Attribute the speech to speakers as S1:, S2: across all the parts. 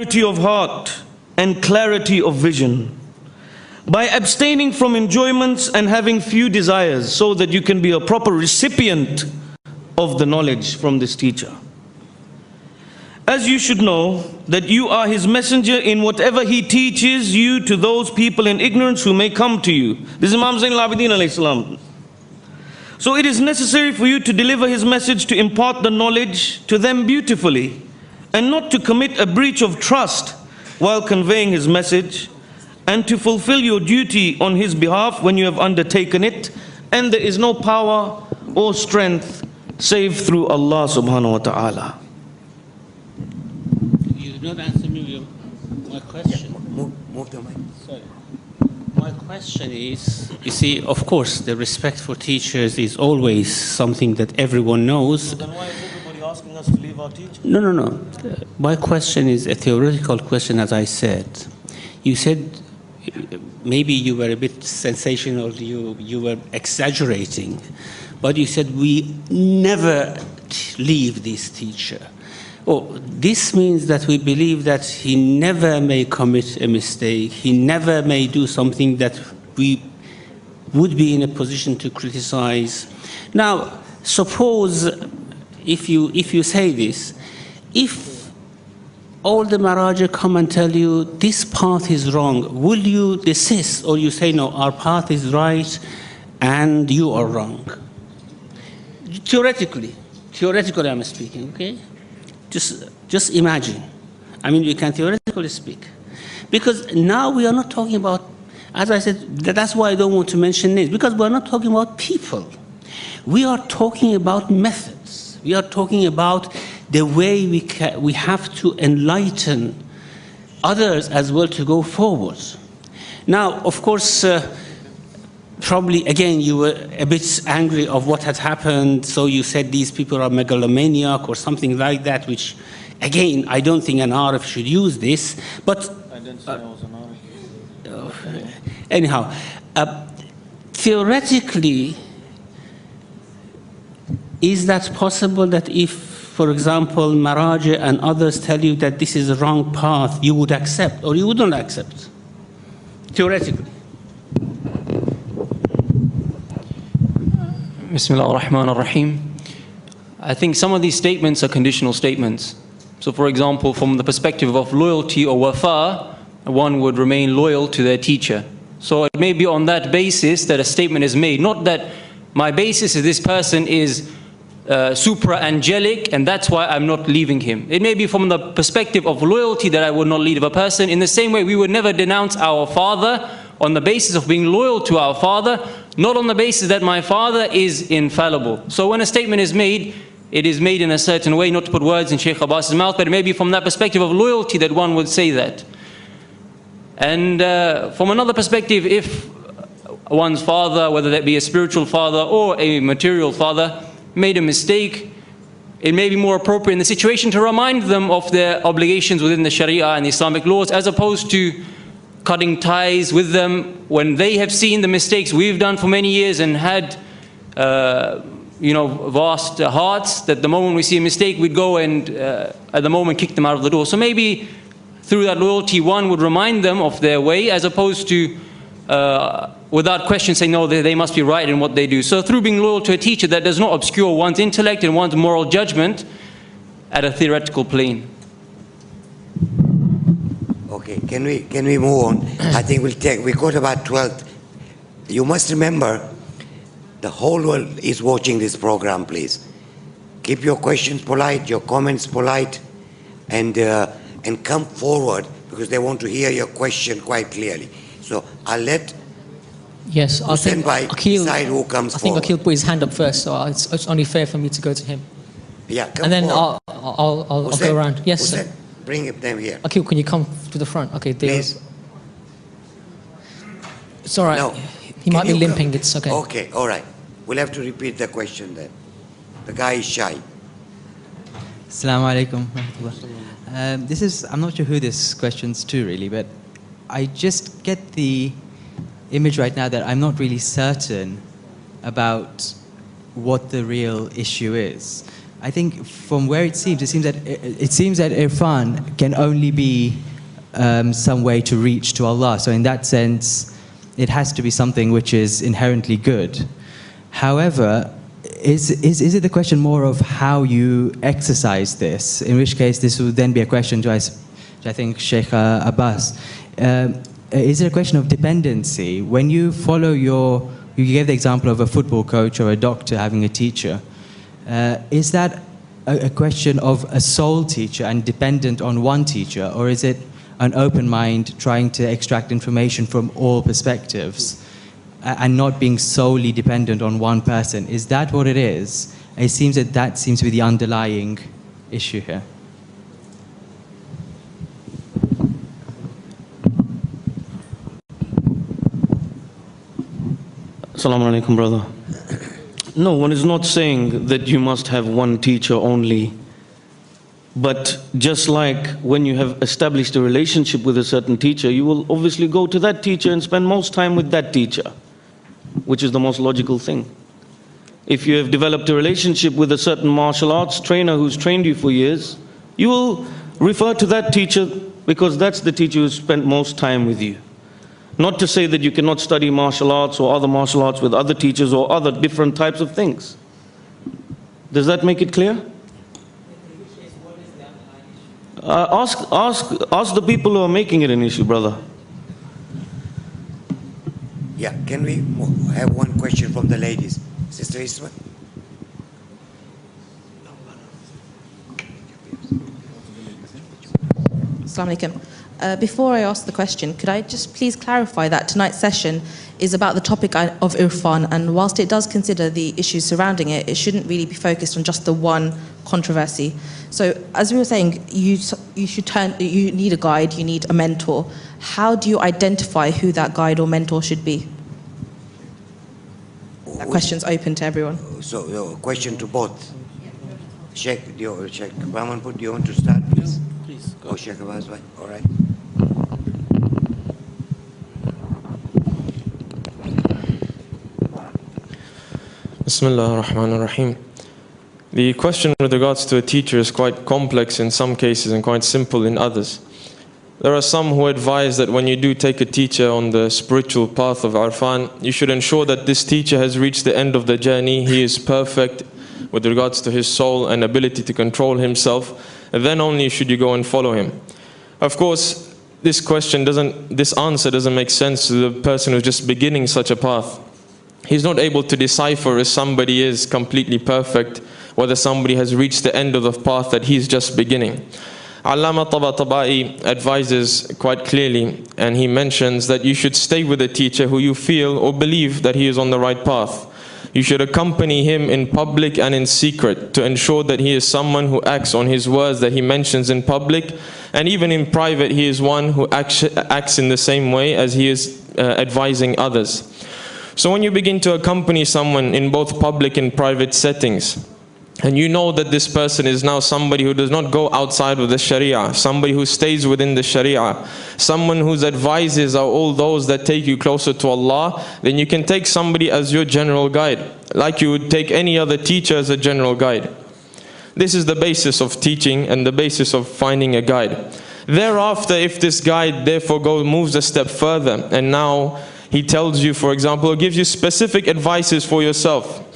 S1: Clarity of heart and clarity of vision, by abstaining from enjoyments and having few desires, so that you can be a proper recipient of the knowledge from this teacher. As you should know that you are his messenger in whatever he teaches you to those people in ignorance who may come to you. This is Imam Zain al-Abidin alayhi salam. So it is necessary for you to deliver his message, to impart the knowledge to them beautifully, and not to commit a breach of trust while conveying his message, and to fulfill your duty on his behalf when you have undertaken it, and there is no power or strength save through Allah subhanahu wa ta'ala.
S2: You did not answer me my question.
S3: Move the mic.
S2: Sorry. My question is, you see, of course, the respect for teachers is always something that everyone knows.
S1: So then why is everybody asking us to leave our teachers?
S2: No. My question is a theoretical question, as I said. You said maybe you were a bit sensational, you were exaggerating, but you said we never leave this teacher. Oh, this means that we believe that he never may commit a mistake, he never may do something that we would be in a position to criticize. Now, suppose if you say this, if all the Maraja come and tell you this path is wrong, will you desist, or you say no, our path is right and you are wrong? Theoretically I'm speaking, okay? Just imagine. I mean, you can theoretically speak. Because now we are not talking about, as I said, that's why I don't want to mention names, because we are not talking about people. We are talking about methods. We are talking about the way we have to enlighten others as well to go forward. Now, of course, probably, again, you were a bit angry of what had happened, so you said these people are megalomaniac or something like that, which, again, I don't think an Arif should use this, but...
S1: I didn't say I was an Arif.
S2: Anyhow, theoretically, is that possible that if, for example, Maraja and others tell you that this is the wrong path, you would accept, or you wouldn't accept? Theoretically.
S4: Bismillah ar-Rahman ar-Rahim. I think some of these statements are conditional statements. So for example, from the perspective of loyalty or wafa, one would remain loyal to their teacher. So it may be on that basis that a statement is made, not that my basis is this person is supra-angelic and that's why I'm not leaving him. It may be from the perspective of loyalty that I would not leave a person. In the same way, we would never denounce our father on the basis of being loyal to our father, not on the basis that my father is infallible. So when a statement is made, it is made in a certain way, not to put words in Shaykh Abbas's mouth, but it may be from that perspective of loyalty that one would say that. And from another perspective, if one's father, whether that be a spiritual father or a material father, made a mistake, it may be more appropriate in the situation to remind them of their obligations within the Sharia and the Islamic laws, as opposed to cutting ties with them when they have seen the mistakes we've done for many years and had vast hearts, that the moment we see a mistake, we'd go and at the moment kick them out of the door. So maybe through that loyalty, one would remind them of their way, as opposed to without question saying, no, they must be right in what they do. So through being loyal to a teacher, that does not obscure one's intellect and one's moral judgment at a theoretical plane.
S3: Okay, can we move on? I think we got about 12. You must remember, the whole world is watching this program, please. Keep your questions polite, your comments polite, and come forward, because they want to hear your question quite clearly. So I'll let
S5: Hussein Bhai
S3: decide who comes forward.
S5: I think Akil put his hand up first, so it's only fair for me to go to him.
S3: Yeah, come
S5: and then
S3: forward.
S5: I'll go around. Yes,
S3: Hussein,
S5: sir.
S3: bring them here.
S5: Akil, can you come to the front? Okay,
S3: please.
S5: It's all right.
S3: No.
S5: He might be limping. It's okay.
S3: Okay, all right. We'll have to repeat the question then. The guy is shy.
S6: Assalamu alaikum. I'm not sure who this question's to really, but I just get the image right now that I'm not really certain about what the real issue is. I think from where it seems that Irfan can only be some way to reach to Allah. So in that sense, it has to be something which is inherently good. However, is it the question more of how you exercise this? In which case, this would then be a question to, I think, Sheikh Abbas. Is it a question of dependency? When you follow you gave the example of a football coach or a doctor having a teacher. Is that a question of a sole teacher and dependent on one teacher, or is it an open mind trying to extract information from all perspectives and not being solely dependent on one person? Is that what it is? It seems that seems to be the underlying issue here.
S1: Assalamu alaikum, brother. No, one is not saying that you must have one teacher only. But just like when you have established a relationship with a certain teacher, you will obviously go to that teacher and spend most time with that teacher, which is the most logical thing. If you have developed a relationship with a certain martial arts trainer who's trained you for years, you will refer to that teacher because that's the teacher who spent most time with you. Not to say that you cannot study martial arts or other martial arts with other teachers or other different types of things. Does that make it clear? Ask the people who are making it an issue, brother.
S3: Yeah, can we have one question from the ladies? Sister Isma?
S7: Assalamu alaikum. Before I ask the question, could I just please clarify that tonight's session is about the topic of Irfan, and whilst it does consider the issues surrounding it, it shouldn't really be focused on just the one controversy. So, as we were saying, you need a guide, you need a mentor. How do you identify who that guide or mentor should be? That question's open to everyone.
S3: So, question to both. Sheikh Brahmanpur, do you want to start, please?
S1: Please.
S3: Oh, Sheikh Abbas, all right.
S8: Bismillah ar-Rahman ar-Rahim. The question with regards to a teacher is quite complex in some cases and quite simple in others. There are some who advise that when you do take a teacher on the spiritual path of Irfan, you should ensure that this teacher has reached the end of the journey. He is perfect with regards to his soul and ability to control himself, and then only should you go and follow him. Of course, this answer doesn't make sense to the person who's just beginning such a path. He's not able to decipher if somebody is completely perfect, whether somebody has reached the end of the path that he's just beginning. Allama Tabatabai advises quite clearly, and he mentions that you should stay with a teacher who you feel or believe that he is on the right path. You should accompany him in public and in secret to ensure that he is someone who acts on his words that he mentions in public, and even in private he is one who acts in the same way as he is advising others. So when you begin to accompany someone in both public and private settings, and you know that this person is now somebody who does not go outside of the Sharia, somebody who stays within the Sharia, someone whose advices are all those that take you closer to Allah, then you can take somebody as your general guide, like you would take any other teacher as a general guide. This is the basis of teaching and the basis of finding a guide. Thereafter, if this guide therefore moves a step further, and now he tells you, for example, or gives you specific advices for yourself,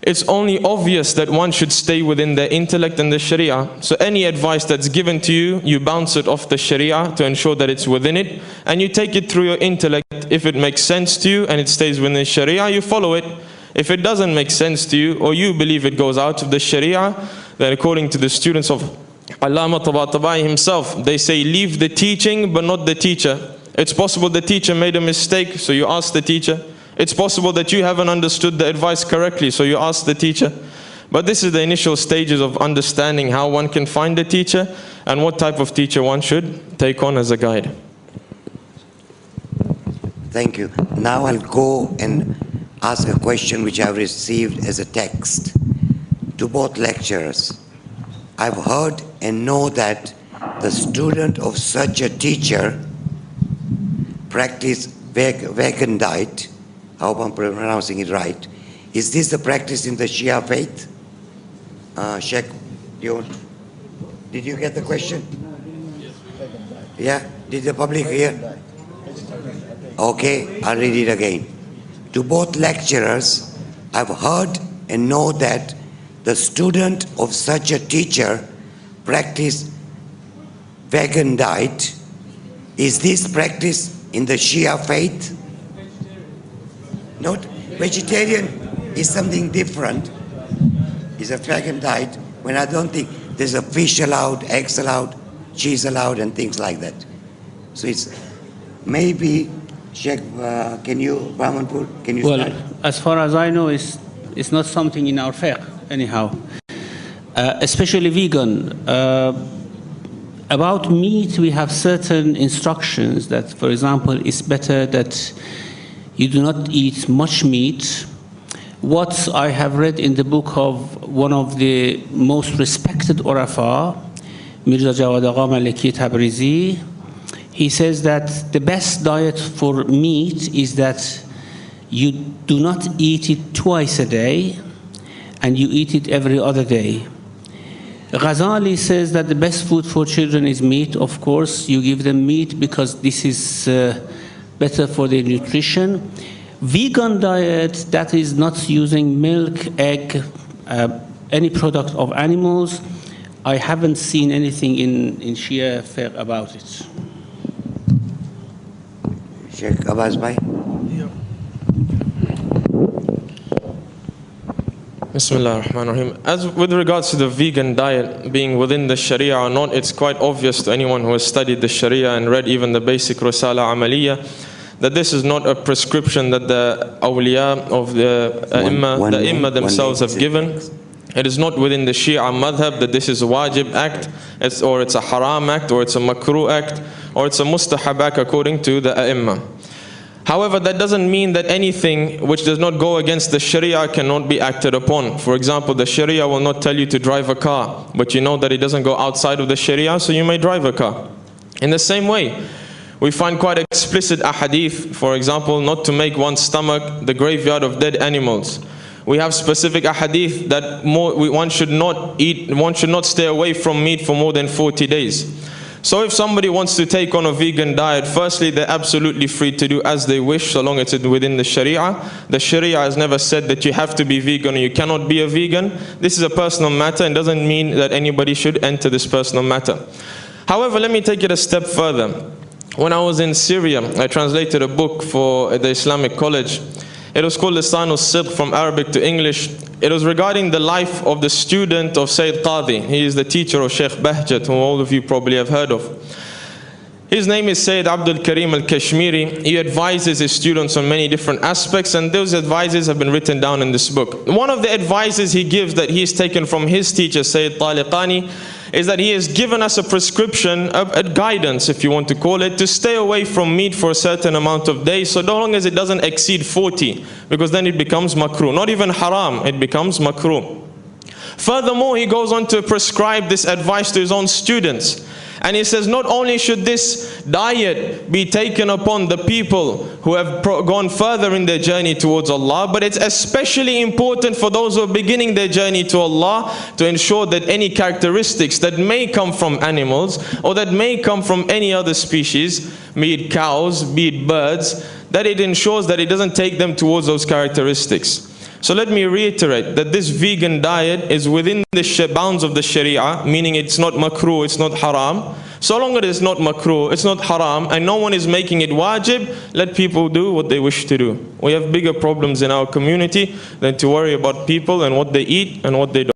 S8: it's only obvious that one should stay within the intellect and the Sharia. So any advice that's given to you, you bounce it off the Sharia to ensure that it's within it, and you take it through your intellect. If it makes sense to you and it stays within the Sharia, you follow it. If it doesn't make sense to you, or you believe it goes out of the Sharia, then according to the students of Allama Tabatabai himself, they say leave the teaching but not the teacher. It's possible the teacher made a mistake, so you ask the teacher. It's possible that you haven't understood the advice correctly, so you ask the teacher. But this is the initial stages of understanding how one can find a teacher and what type of teacher one should take on as a guide.
S3: Thank you. Now I'll go and ask a question which I've received as a text to both lecturers. I've heard and know that the student of such a teacher practice vegan diet. I hope I'm pronouncing it right. Is this the practice in the Shia faith? Sheikh, did you get the question? Yeah? Did the public hear? Okay, I'll read it again. To both lecturers, I've heard and know that the student of such a teacher practice vegan diet. Is this practice in the Shia faith? Not vegetarian is something different. It's a vegan diet when I don't think there's a fish allowed, eggs allowed, cheese allowed, and things like that. So it's maybe, Sheikh, can you start?
S2: As far as I know, it's not something in our fiqh, anyhow. Especially vegan. About meat, we have certain instructions that, for example, it's better that you do not eat much meat. What I have read in the book of one of the most respected Urafa, Mirza Jawad Agha Maliki Tabrizi, he says that the best diet for meat is that you do not eat it twice a day and you eat it every other day. Ghazali says that the best food for children is meat. Of course, you give them meat because this is better for their nutrition. Vegan diet, that is not using milk, egg, any product of animals. I haven't seen anything in Shia fiqh about it.
S3: Sheikh Abbas Bhai.
S8: Bismillah ar-Rahman ar-Rahim. As with regards to the vegan diet being within the Sharia or not, it's quite obvious to anyone who has studied the Sharia and read even the basic Risala Amaliya that this is not a prescription that the awliya of the Imma themselves have given. It is not within the Shia madhab that this is a wajib act, or it's a haram act, or it's a makruh act, or it's a mustahab act according to the Imma. However, that doesn't mean that anything which does not go against the Sharia cannot be acted upon. For example, the Sharia will not tell you to drive a car, but you know that it doesn't go outside of the Sharia, so you may drive a car. In the same way, we find quite explicit ahadith, for example, not to make one's stomach the graveyard of dead animals. We have specific ahadith that one should not stay away from meat for more than 40 days. So if somebody wants to take on a vegan diet, firstly, they're absolutely free to do as they wish, so long as it's within the Sharia. The Sharia has never said that you have to be vegan or you cannot be a vegan. This is a personal matter and doesn't mean that anybody should enter this personal matter. However, let me take it a step further. When I was in Syria, I translated a book for the Islamic College. It was called Lisan al-Sidq from Arabic to English. It was regarding the life of the student of Sayyid Qadi. He is the teacher of Sheikh Bahjat, whom all of you probably have heard of. His name is Sayyid Abdul Karim al-Kashmiri. He advises his students on many different aspects, and those advices have been written down in this book. One of the advices he gives that he has taken from his teacher, Sayyid Taliqani, is that he has given us a prescription, a guidance if you want to call it, to stay away from meat for a certain amount of days, so long as it doesn't exceed 40, because then it becomes makruh. Not even haram, it becomes makruh. Furthermore, he goes on to prescribe this advice to his own students. And he says not only should this diet be taken upon the people who have gone further in their journey towards Allah, but it's especially important for those who are beginning their journey to Allah to ensure that any characteristics that may come from animals or that may come from any other species, be it cows, be it birds, that it ensures that it doesn't take them towards those characteristics. So let me reiterate that this vegan diet is within the bounds of the Sharia, meaning it's not makruh, it's not haram. So long as it's not makruh, it's not haram, and no one is making it wajib, let people do what they wish to do. We have bigger problems in our community than to worry about people and what they eat and what they don't.